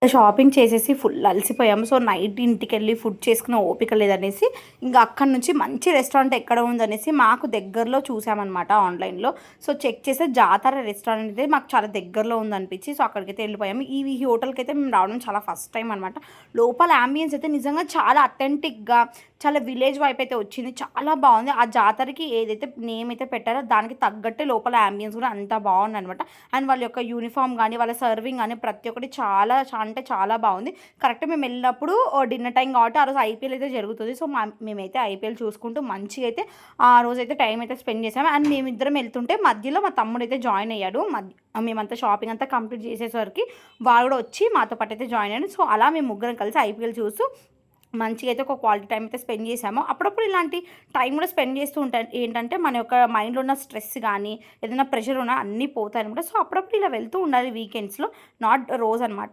Shopping చేసేసి full అలసిపోయాము. So, night ఇంటికెళ్ళి food చేసుకునే ఓపిక లేదనేసి, ఇంక అక్కడి నుంచి మంచి రెస్టారెంట్ ఎక్కడ ఉందనేసి మాకు దగ్గరలో చూసామనమాట ఆన్‌లైన్‌లో. సో, చెక్ చేస్తే జాతర రెస్టారెంట్ అయితే మాకు చాలా దగ్గరలో ఉందనిపించి, సో, అక్కడికైతే వెళ్ళిపోయాము. ఈ హోటల్‌కైతే మేము రావడం చాలా ఫస్ట్ టైం అనమాట. లోపల యాంబియన్స్ అయితే నిజంగా చాలా అథెంటిక్‌గా, చాలా విలేజ్ వైప్ అయితే వచ్చింది. చాలా బావుంది. ఆ జాతరకి ఏదైతే నేమ్ అయితే పెట్టారో దానికి తగ్గట్టే లోపల యాంబియన్స్ కూడా అంత బావుందనమాట. అండ్ వాళ్ళ యొక్క యూనిఫార్మ్ గానీ, వాళ్ళ సర్వింగ్ గానీ ప్రతి ఒక్కటి చాలా అంటే చాలా బావుంది. కరెక్ట్ మేమెళ్ళినప్పుడు డిన్నర్ టైమ్ కాబట్టి ఆ రోజు ఐపీఎల్ అయితే జరుగుతది. సో, మేమైతే ఐపీఎల్ చూసుకుంటూ మంచిగా అయితే ఆ రోజైతే టైం అయితే స్పెండ్ చేసాము. అండ్ మేమిద్దరం ఎళ్తుంటే మధ్యలో మా తమ్ముడైతే జాయిన్ అయ్యాడు. మేమంతా షాపింగ్ అంతా కంప్లీట్ చేసేసరికి వాడు కూడా వచ్చి మాతో పాటైతే జాయిన్ అయ్యాడు. సో, అలా మేము ముగ్గురం కలిసి ఐపీఎల్ చూస్తూ మంచిగా అయితే ఒక క్వాలిటీ టైం అయితే స్పెండ్ చేసాము. అప్పుడప్పుడు ఇలాంటి టైం కూడా స్పెండ్ చేస్తూ ఉంటాను. ఏంటంటే మన యొక్క మైండ్‌లో ఉన్న స్ట్రెస్ గానీ, ఏదైనా ప్రెషర్ ఉన్నా అన్నీ పోతాయనమాట. సో, అప్పుడప్పుడు ఇలా వెళ్తూ ఉండాలి వీకెండ్స్‌లో. నాట్ రోజనమాట.